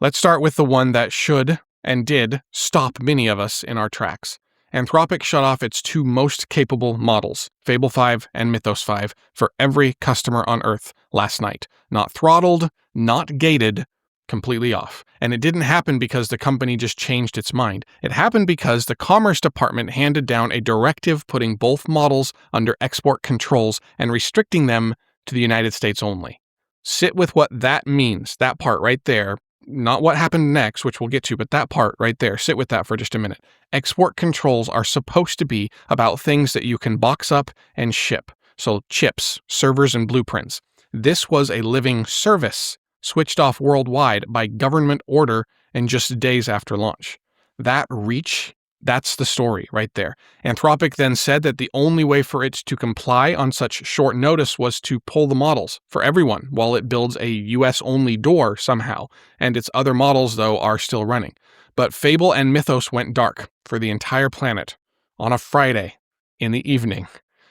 Let's start with the one that should and did stop many of us in our tracks. Anthropic shut off its two most capable models, Fable 5 and Mythos 5, for every customer on Earth last night. Not throttled, not gated, completely off. And it didn't happen because the company just changed its mind. It happened because the Commerce Department handed down a directive putting both models under export controls and restricting them to the United States only. Sit with what that means, that part right there. Not what happened next, which we'll get to, but that part right there. Sit with that for just a minute. Export controls are supposed to be about things that you can box up and ship. So chips, servers, and blueprints. This was a living service switched off worldwide by government order and just days after launch. That reach, that's the story right there. Anthropic then said that the only way for it to comply on such short notice was to pull the models for everyone while it builds a US-only door somehow, and its other models, though, are still running. But Fable and Mythos went dark for the entire planet on a Friday in the evening.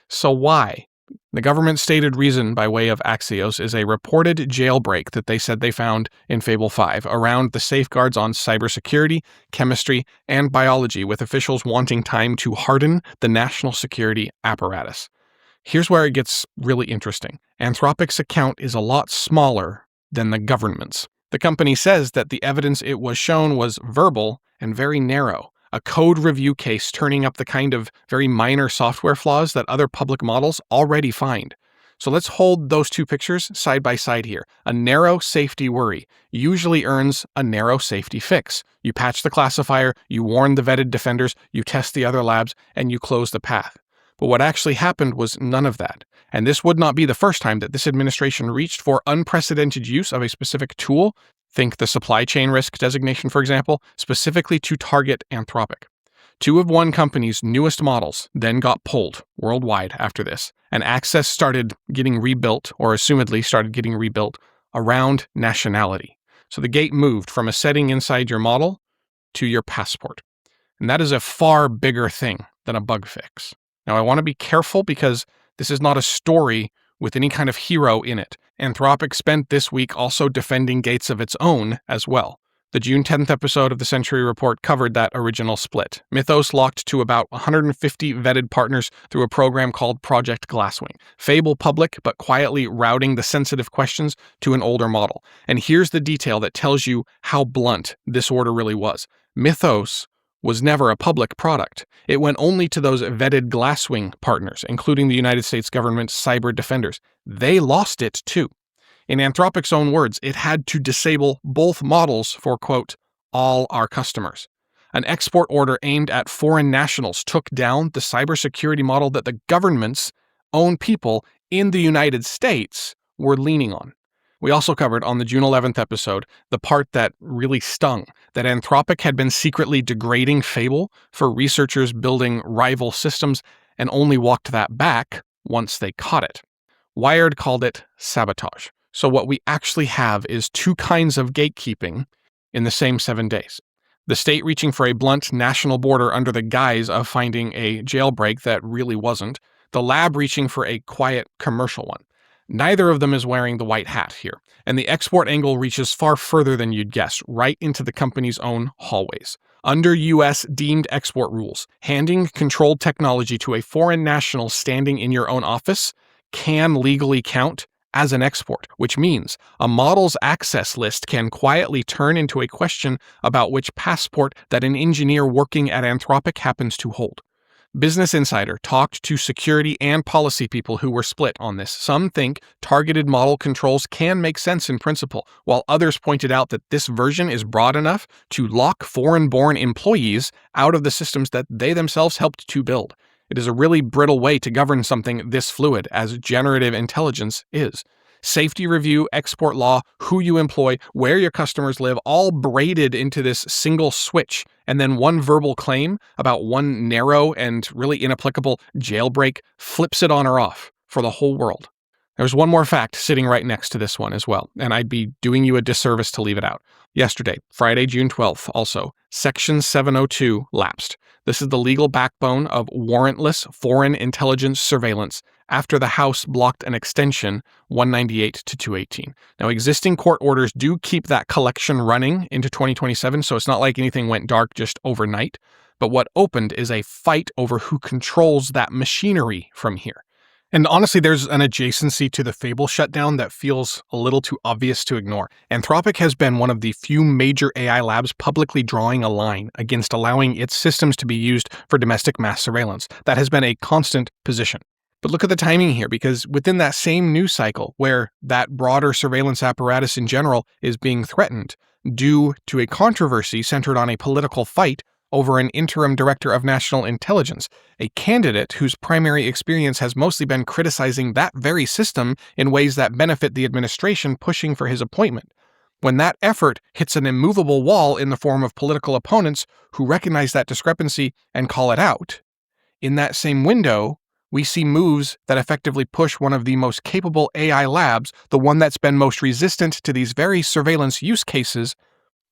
So why? The government's stated reason by way of Axios is a reported jailbreak that they said they found in Fable 5 around the safeguards on cybersecurity, chemistry, and biology, with officials wanting time to harden the national security apparatus. Here's where it gets really interesting. Anthropic's account is a lot smaller than the government's. The company says that the evidence it was shown was verbal and very narrow. A code review case turning up the kind of very minor software flaws that other public models already find. So let's hold those two pictures side by side here. A narrow safety worry usually earns a narrow safety fix. You patch the classifier, you warn the vetted defenders, you test the other labs, and you close the path. But what actually happened was none of that. And this would not be the first time that this administration reached for unprecedented use of a specific tool. Think the supply chain risk designation, for example, specifically to target Anthropic. Two of one company's newest models then got pulled worldwide after this, and access started getting rebuilt, or assumedly started getting rebuilt, around nationality. So the gate moved from a setting inside your model to your passport. And that is a far bigger thing than a bug fix. Now, I want to be careful because this is not a story with any kind of hero in it. Anthropic spent this week also defending gates of its own as well. The June 10th episode of the Century Report covered that original split. Mythos locked to about 150 vetted partners through a program called Project Glasswing. Fable public, but quietly routing the sensitive questions to an older model. And here's the detail that tells you how blunt this order really was. Mythos was never a public product. It went only to those vetted Glasswing partners, including the United States government's cyber defenders. They lost it too. In Anthropic's own words, it had to disable both models for, quote, all our customers. An export order aimed at foreign nationals took down the cybersecurity model that the government's own people in the United States were leaning on. We also covered on the June 11th episode the part that really stung, that Anthropic had been secretly degrading Fable for researchers building rival systems and only walked that back once they caught it. Wired called it sabotage. So what we actually have is two kinds of gatekeeping in the same 7 days. The state reaching for a blunt national border under the guise of finding a jailbreak that really wasn't, the lab reaching for a quiet commercial one. Neither of them is wearing the white hat here, and the export angle reaches far further than you'd guess, right into the company's own hallways. Under U.S. deemed export rules, handing controlled technology to a foreign national standing in your own office can legally count as an export, which means a model's access list can quietly turn into a question about which passport that an engineer working at Anthropic happens to hold. Business Insider talked to security and policy people who were split on this. Some think targeted model controls can make sense in principle, while others pointed out that this version is broad enough to lock foreign-born employees out of the systems that they themselves helped to build. It is a really brittle way to govern something this fluid as generative intelligence is. Safety review, export law, who you employ, where your customers live, all braided into this single switch, and then one verbal claim about one narrow and really inapplicable jailbreak flips it on or off for the whole world. There's one more fact sitting right next to this one as well, and I'd be doing you a disservice to leave it out. Yesterday, Friday, June 12th, also, Section 702 lapsed. This is the legal backbone of warrantless foreign intelligence surveillance after the House blocked an extension 198 to 218. Now, existing court orders do keep that collection running into 2027, so it's not like anything went dark just overnight. But what opened is a fight over who controls that machinery from here. And honestly, there's an adjacency to the Fable shutdown that feels a little too obvious to ignore. Anthropic has been one of the few major AI labs publicly drawing a line against allowing its systems to be used for domestic mass surveillance. That has been a constant position. But look at the timing here, because within that same news cycle where that broader surveillance apparatus in general is being threatened due to a controversy centered on a political fight over an interim director of national intelligence, a candidate whose primary experience has mostly been criticizing that very system in ways that benefit the administration pushing for his appointment. When that effort hits an immovable wall in the form of political opponents who recognize that discrepancy and call it out, in that same window, we see moves that effectively push one of the most capable AI labs, the one that's been most resistant to these very surveillance use cases,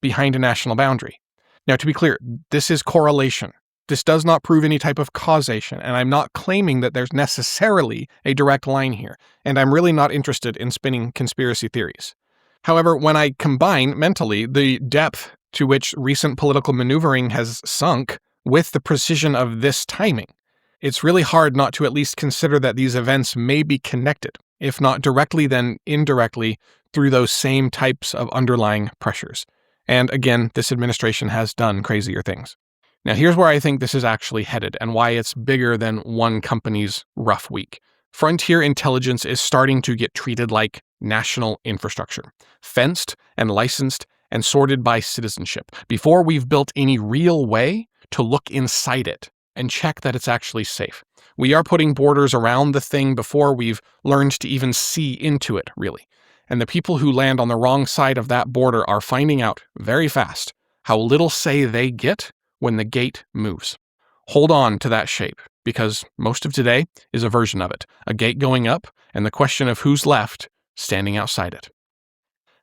behind a national boundary. Now, to be clear, this is correlation. This does not prove any type of causation, and I'm not claiming that there's necessarily a direct line here, and I'm really not interested in spinning conspiracy theories. However, when I combine mentally the depth to which recent political maneuvering has sunk with the precision of this timing, it's really hard not to at least consider that these events may be connected, if not directly, then indirectly, through those same types of underlying pressures. And again, this administration has done crazier things. Now, here's where I think this is actually headed and why it's bigger than one company's rough week. Frontier intelligence is starting to get treated like national infrastructure, fenced and licensed and sorted by citizenship, before we've built any real way to look inside it and check that it's actually safe. We are putting borders around the thing before we've learned to even see into it, really. And the people who land on the wrong side of that border are finding out very fast how little say they get when the gate moves. Hold on to that shape, because most of today is a version of it, a gate going up and the question of who's left standing outside it.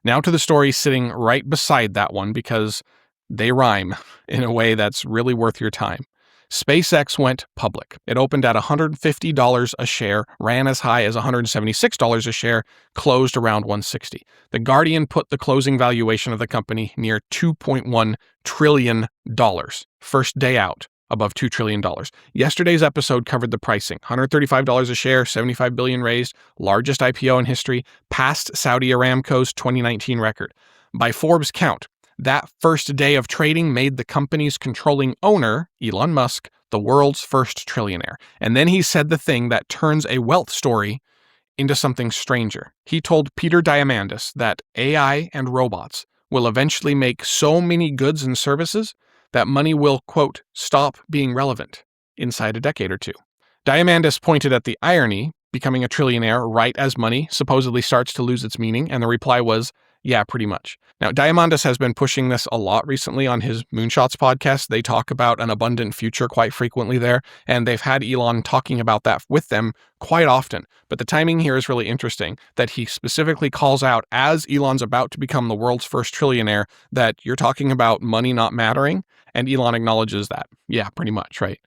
Now to the story sitting right beside that one, because they rhyme in a way that's really worth your time. SpaceX went public. It opened at $150 a share, ran as high as $176 a share, closed around $160. The Guardian put the closing valuation of the company near $2.1 trillion. First day out, above $2 trillion. Yesterday's episode covered the pricing. $135 a share, $75 billion raised, largest IPO in history, passed Saudi Aramco's 2019 record. By Forbes' count, that first day of trading made the company's controlling owner, Elon Musk, the world's first trillionaire. And then he said the thing that turns a wealth story into something stranger. He told Peter Diamandis that AI and robots will eventually make so many goods and services that money will, quote, stop being relevant inside a decade or two. Diamandis pointed at the irony, becoming a trillionaire right as money supposedly starts to lose its meaning, and the reply was, yeah, pretty much. Now, Diamandis has been pushing this a lot recently on his Moonshots podcast. They talk about an abundant future quite frequently there, and they've had Elon talking about that with them quite often. But the timing here is really interesting, that he specifically calls out, as Elon's about to become the world's first trillionaire, that you're talking about money not mattering, and Elon acknowledges that. Yeah, pretty much, right?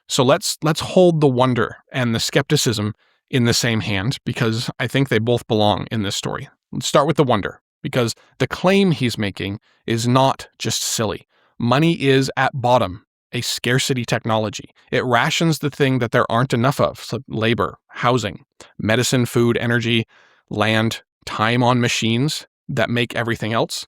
So let's hold the wonder and the skepticism in the same hand, because I think they both belong in this story. Let's start with the wonder, because the claim he's making is not just silly. Money is, at bottom, a scarcity technology. It rations the thing that there aren't enough of, so labor, housing, medicine, food, energy, land, time on machines that make everything else.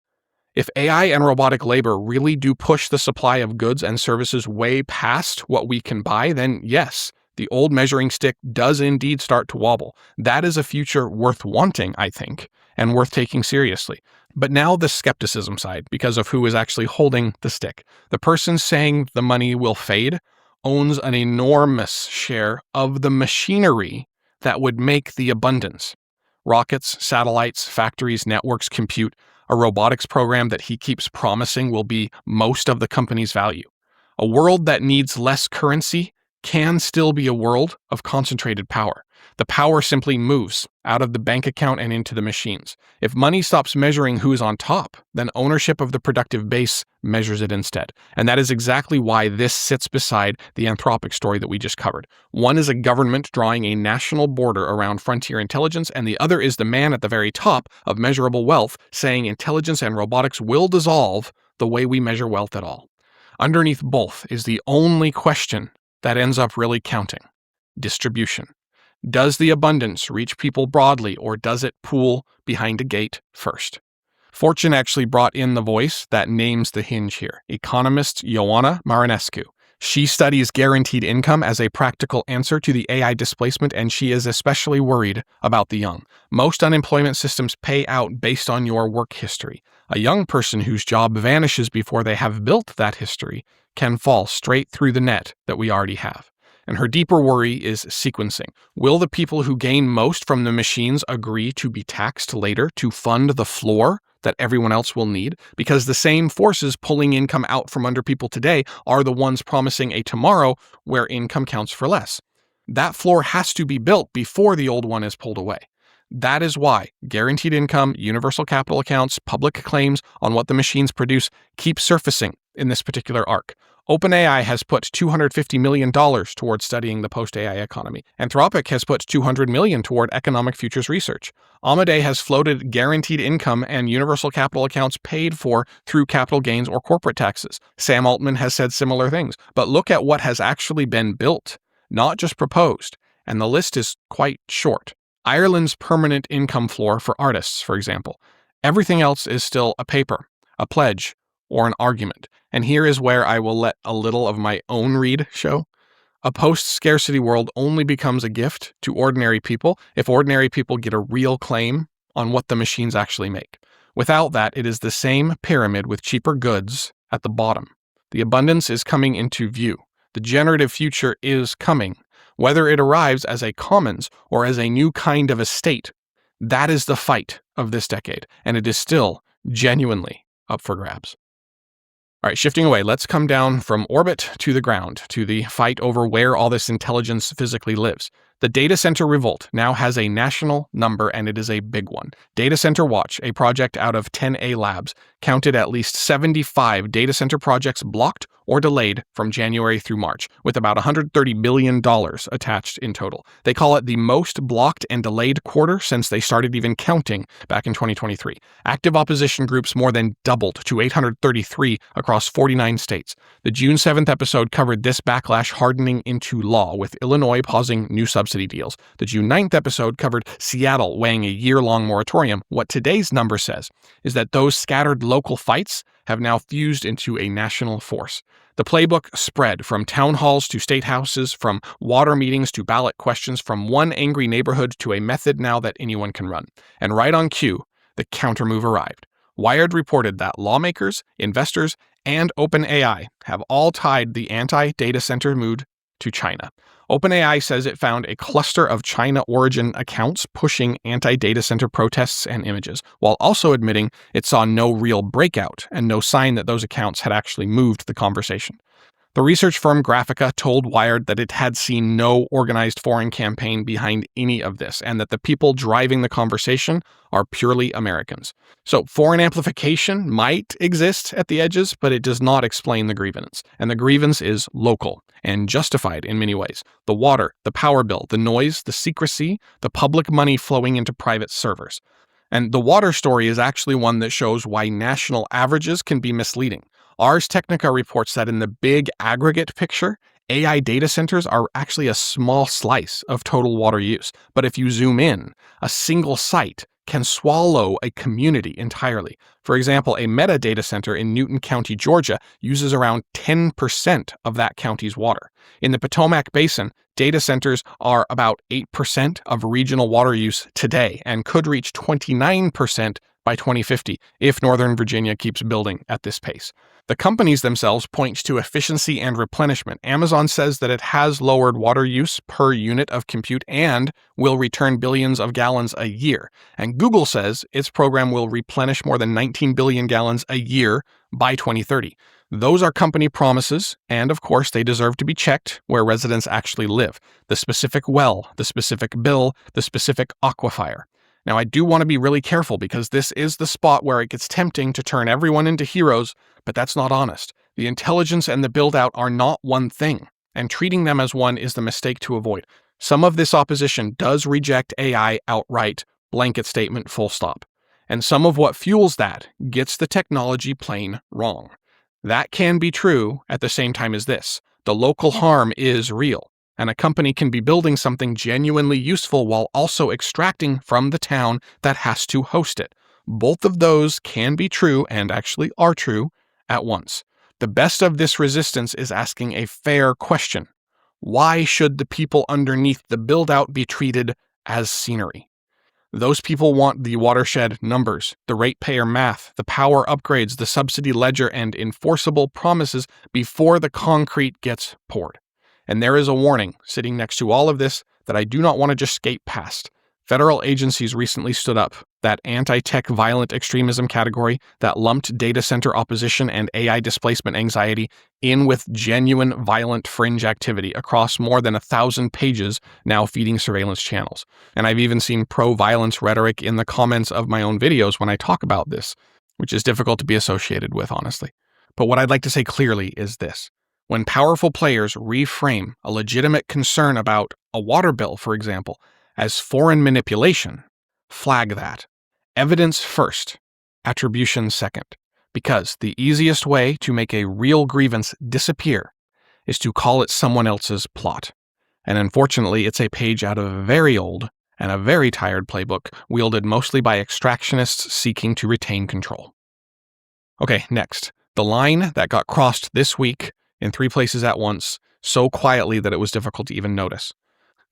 If AI and robotic labor really do push the supply of goods and services way past what we can buy, then yes, the old measuring stick does indeed start to wobble. That is a future worth wanting, I think, and worth taking seriously. But now the skepticism side, because of who is actually holding the stick. The person saying the money will fade owns an enormous share of the machinery that would make the abundance. Rockets, satellites, factories, networks, compute, a robotics program that he keeps promising will be most of the company's value. A world that needs less currency can still be a world of concentrated power. The power simply moves out of the bank account and into the machines. If money stops measuring who's on top, then ownership of the productive base measures it instead. And that is exactly why this sits beside the Anthropic story that we just covered. One is a government drawing a national border around frontier intelligence, and the other is the man at the very top of measurable wealth saying intelligence and robotics will dissolve the way we measure wealth at all. Underneath both is the only question that ends up really counting: distribution. Does the abundance reach people broadly, or does it pool behind a gate first? Fortune actually brought in the voice that names the hinge here, economist Ioana Marinescu. She studies guaranteed income as a practical answer to the AI displacement, and she is especially worried about the young. Most unemployment systems pay out based on your work history. A young person whose job vanishes before they have built that history can fall straight through the net that we already have. And her deeper worry is sequencing. Will the people who gain most from the machines agree to be taxed later to fund the floor that everyone else will need? Because the same forces pulling income out from under people today are the ones promising a tomorrow where income counts for less. That floor has to be built before the old one is pulled away. That is why guaranteed income, universal capital accounts, public claims on what the machines produce keep surfacing in this particular arc. OpenAI has put $250 million towards studying the post-AI economy. Anthropic has put $200 million toward economic futures research. Amadei has floated guaranteed income and universal capital accounts paid for through capital gains or corporate taxes. Sam Altman has said similar things. But look at what has actually been built, not just proposed, and the list is quite short. Ireland's permanent income floor for artists, for example. Everything else is still a paper, a pledge, or an argument. And here is where I will let a little of my own read show. A post-scarcity world only becomes a gift to ordinary people if ordinary people get a real claim on what the machines actually make. Without that, it is the same pyramid with cheaper goods at the bottom. The abundance is coming into view. The generative future is coming. Whether it arrives as a commons or as a new kind of estate, that is the fight of this decade, and it is still genuinely up for grabs. All right, shifting away, let's come down from orbit to the ground, to the fight over where all this intelligence physically lives. The data center revolt now has a national number, and it is a big one. Data Center Watch, a project out of 10A Labs, counted at least 75 data center projects blocked or delayed from January through March, with about $130 billion attached in total. They call it the most blocked and delayed quarter since they started even counting back in 2023. Active opposition groups more than doubled to 833 across 49 states. The June 7th episode covered this backlash hardening into law, with Illinois pausing new subsidy deals. The June 9th episode covered Seattle weighing a year-long moratorium. What today's number says is that those scattered local fights have now fused into a national force. The playbook spread from town halls to state houses, from water meetings to ballot questions, from one angry neighborhood to a method now that anyone can run. And right on cue, the countermove arrived. Wired reported that lawmakers, investors, and OpenAI have all tied the anti-data center mood to China. OpenAI says it found a cluster of China-origin accounts pushing anti-data center protests and images, while also admitting it saw no real breakout and no sign that those accounts had actually moved the conversation. The research firm Graphica told Wired that it had seen no organized foreign campaign behind any of this, and that the people driving the conversation are purely Americans. So foreign amplification might exist at the edges, but it does not explain the grievance. And the grievance is local and justified in many ways. The water, the power bill, the noise, the secrecy, the public money flowing into private servers. And the water story is actually one that shows why national averages can be misleading. Ars Technica reports that in the big aggregate picture, AI data centers are actually a small slice of total water use. But if you zoom in, a single site can swallow a community entirely. For example, a Meta data center in Newton County, Georgia, uses around 10% of that county's water. In the Potomac Basin, data centers are about 8% of regional water use today and could reach 29% by 2050 if Northern Virginia keeps building at this pace. The companies themselves point to efficiency and replenishment. Amazon says that it has lowered water use per unit of compute and will return billions of gallons a year. And Google says its program will replenish more than 19 billion gallons a year by 2030. Those are company promises, and of course they deserve to be checked where residents actually live. The specific well, the specific bill, the specific aquifer. Now I do want to be really careful because this is the spot where it gets tempting to turn everyone into heroes, but that's not honest. The intelligence and the build-out are not one thing, and treating them as one is the mistake to avoid. Some of this opposition does reject AI outright, blanket statement, full stop. And some of what fuels that gets the technology plain wrong. That can be true at the same time as this. The local harm is real, and a company can be building something genuinely useful while also extracting from the town that has to host it. Both of those can be true and actually are true at once. The best of this resistance is asking a fair question. Why should the people underneath the build-out be treated as scenery? Those people want the watershed numbers, the ratepayer math, the power upgrades, the subsidy ledger, and enforceable promises before the concrete gets poured. And there is a warning sitting next to all of this that I do not want to just skate past. Federal agencies recently stood up that anti-tech violent extremism category that lumped data center opposition and AI displacement anxiety in with genuine violent fringe activity across more than 1,000 pages now feeding surveillance channels. And I've even seen pro-violence rhetoric in the comments of my own videos when I talk about this, which is difficult to be associated with, honestly. But what I'd like to say clearly is this. When powerful players reframe a legitimate concern about a water bill, for example, as foreign manipulation, flag that. Evidence first, attribution second. Because the easiest way to make a real grievance disappear is to call it someone else's plot. And unfortunately, it's a page out of a very old and a very tired playbook wielded mostly by extractionists seeking to retain control. Okay, next. The line that got crossed this week in 3 places at once, so quietly that it was difficult to even notice.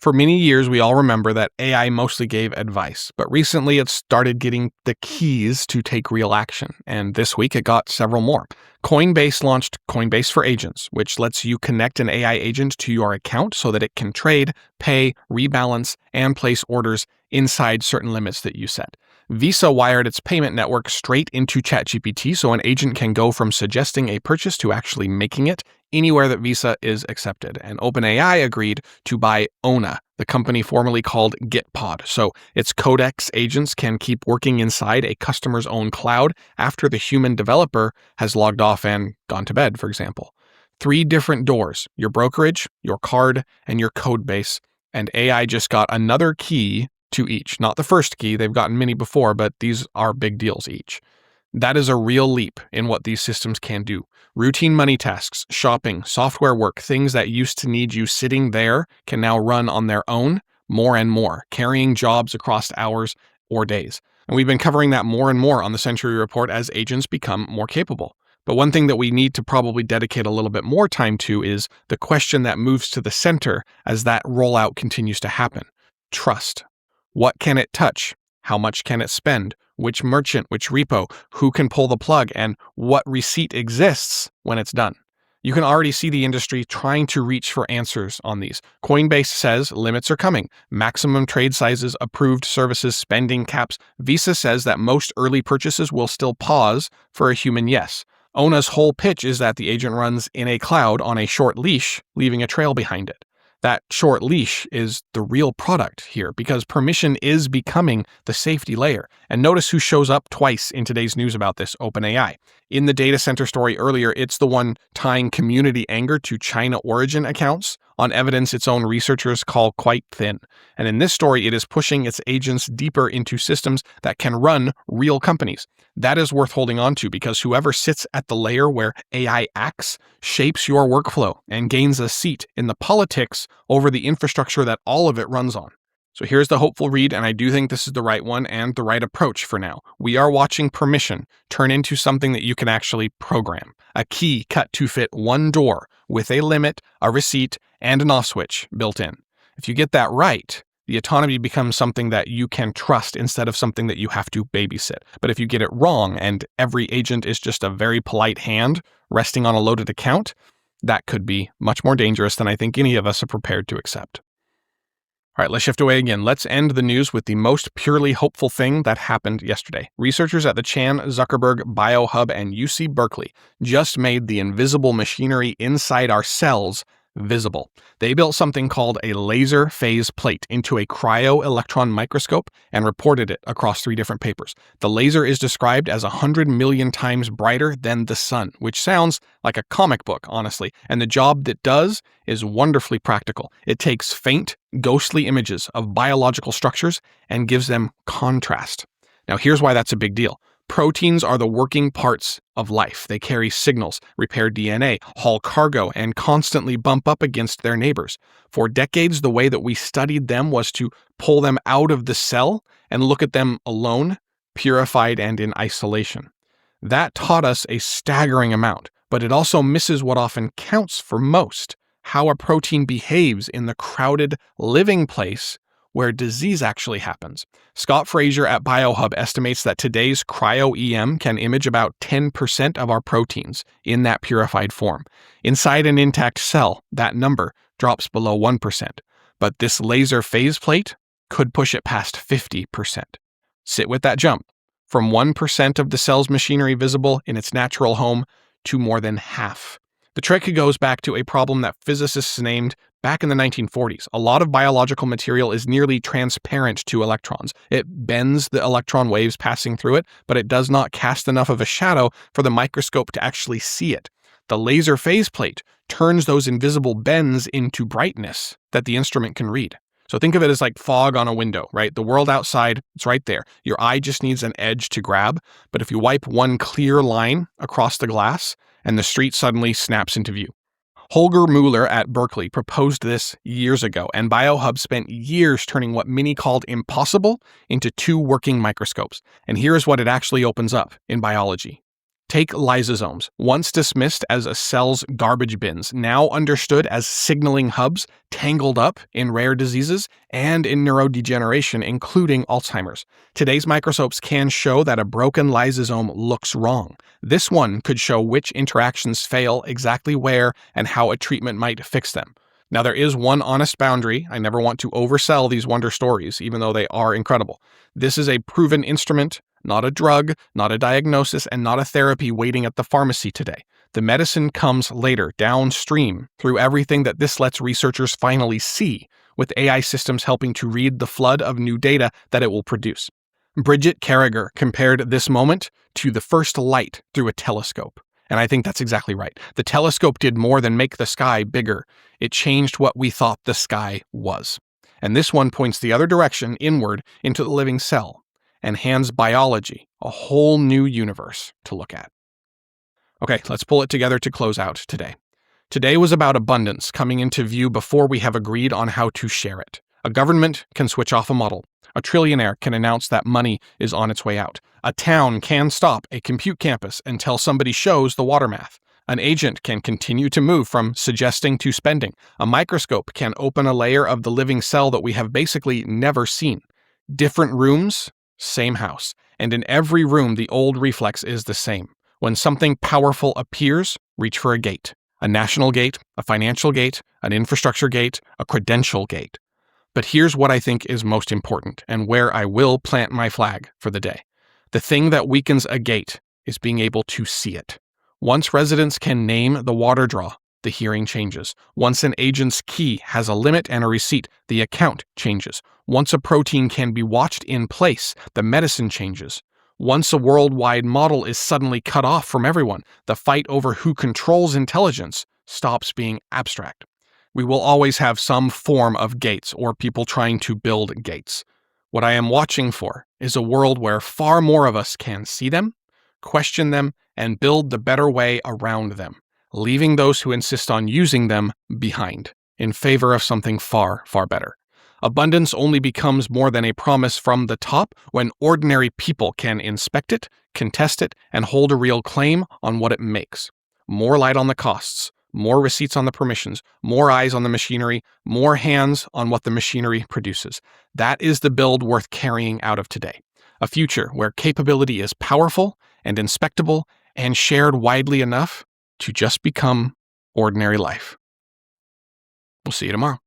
For many years, we all remember that AI mostly gave advice, but recently it started getting the keys to take real action, and this week it got several more. Coinbase launched Coinbase for Agents, which lets you connect an AI agent to your account so that it can trade, pay, rebalance, and place orders inside certain limits that you set. Visa wired its payment network straight into ChatGPT so an agent can go from suggesting a purchase to actually making it anywhere that Visa is accepted. And OpenAI agreed to buy Ona, the company formerly called Gitpod, so its Codex agents can keep working inside a customer's own cloud after the human developer has logged off and gone to bed, for example. 3 different doors, your brokerage, your card, and your code base, and AI just got another key to each. Not the first key, they've gotten many before, but these are big deals each. That is a real leap in what these systems can do. Routine money tasks, shopping, software work, things that used to need you sitting there can now run on their own more and more, carrying jobs across hours or days. And we've been covering that more and more on the Century Report as agents become more capable. But one thing that we need to probably dedicate a little bit more time to is the question that moves to the center as that rollout continues to happen. Trust. What can it touch? How much can it spend? Which merchant, which repo, who can pull the plug, and what receipt exists when it's done? You can already see the industry trying to reach for answers on these. Coinbase says limits are coming, maximum trade sizes, approved services, spending caps. Visa says that most early purchases will still pause for a human yes. Ona's whole pitch is that the agent runs in a cloud on a short leash, leaving a trail behind it. That short leash is the real product here because permission is becoming the safety layer. And notice who shows up twice in today's news about this, OpenAI. In the data center story earlier, it's the one tying community anger to China origin accounts on evidence its own researchers call quite thin. And in this story, it is pushing its agents deeper into systems that can run real companies. That is worth holding on to because whoever sits at the layer where AI acts shapes your workflow and gains a seat in the politics over the infrastructure that all of it runs on. So here's the hopeful read, and I do think this is the right one and the right approach for now. We are watching permission turn into something that you can actually program. A key cut to fit one door with a limit, a receipt, and an off switch built in. If you get that right, the autonomy becomes something that you can trust instead of something that you have to babysit. But if you get it wrong and every agent is just a very polite hand resting on a loaded account, that could be much more dangerous than I think any of us are prepared to accept. All right, let's shift away again. Let's end the news with the most purely hopeful thing that happened yesterday. Researchers at the Chan Zuckerberg Biohub and UC Berkeley just made the invisible machinery inside our cells visible. They built something called a laser phase plate into a cryo-electron microscope and reported it across 3 different papers. The laser is described as 100 million times brighter than the sun, which sounds like a comic book, honestly. And the job that does is wonderfully practical. It takes faint, ghostly images of biological structures and gives them contrast. Now, here's why that's a big deal. Proteins are the working parts of life. They carry signals, repair DNA, haul cargo, and constantly bump up against their neighbors. For decades, the way that we studied them was to pull them out of the cell and look at them alone, purified and in isolation. That taught us a staggering amount, but it also misses what often counts for most: how a protein behaves in the crowded living place where disease actually happens. Scott Fraser at Biohub estimates that today's cryo-EM can image about 10% of our proteins in that purified form. Inside an intact cell, that number drops below 1%, but this laser phase plate could push it past 50%. Sit with that jump, from 1% of the cell's machinery visible in its natural home to more than half. The trick goes back to a problem that physicists named back in the 1940s. A lot of biological material is nearly transparent to electrons. It bends the electron waves passing through it, but it does not cast enough of a shadow for the microscope to actually see it. The laser phase plate turns those invisible bends into brightness that the instrument can read. So think of it as like fog on a window, right? The world outside, it's right there. Your eye just needs an edge to grab, but if you wipe one clear line across the glass, and the street suddenly snaps into view. Holger Mueller at Berkeley proposed this years ago, and Biohub spent years turning what many called impossible into 2 working microscopes. And here's what it actually opens up in biology. Take lysosomes, once dismissed as a cell's garbage bins, now understood as signaling hubs tangled up in rare diseases and in neurodegeneration, including Alzheimer's. Today's microscopes can show that a broken lysosome looks wrong. This one could show which interactions fail, exactly where, and how a treatment might fix them. Now, there is one honest boundary. I never want to oversell these wonder stories, even though they are incredible. This is a proven instrument, not a drug, not a diagnosis, and not a therapy waiting at the pharmacy today. The medicine comes later, downstream, through everything that this lets researchers finally see, with AI systems helping to read the flood of new data that it will produce. Bridget Carragher compared this moment to the first light through a telescope. And I think that's exactly right. The telescope did more than make the sky bigger. It changed what we thought the sky was. And this one points the other direction, inward, into the living cell, and hands biology a whole new universe to look at. Okay, let's pull it together to close out today. Today was about abundance coming into view before we have agreed on how to share it. A government can switch off a model. A trillionaire can announce that money is on its way out. A town can stop a compute campus until somebody shows the water math. An agent can continue to move from suggesting to spending. A microscope can open a layer of the living cell that we have basically never seen. Different rooms, same house. And in every room, the old reflex is the same. When something powerful appears, reach for a gate. A national gate, a financial gate, an infrastructure gate, a credential gate. But here's what I think is most important, and where I will plant my flag for the day. The thing that weakens a gate is being able to see it. Once residents can name the water draw, the hearing changes. Once an agent's key has a limit and a receipt, the account changes. Once a protein can be watched in place, the medicine changes. Once a worldwide model is suddenly cut off from everyone, the fight over who controls intelligence stops being abstract. We will always have some form of gates or people trying to build gates. What I am watching for is a world where far more of us can see them, question them, and build the better way around them, leaving those who insist on using them behind, in favor of something far, far better. Abundance only becomes more than a promise from the top when ordinary people can inspect it, contest it, and hold a real claim on what it makes. More light on the costs, more receipts on the permissions, more eyes on the machinery, more hands on what the machinery produces. That is the build worth carrying out of today. A future where capability is powerful and inspectable and shared widely enough to just become ordinary life. We'll see you tomorrow.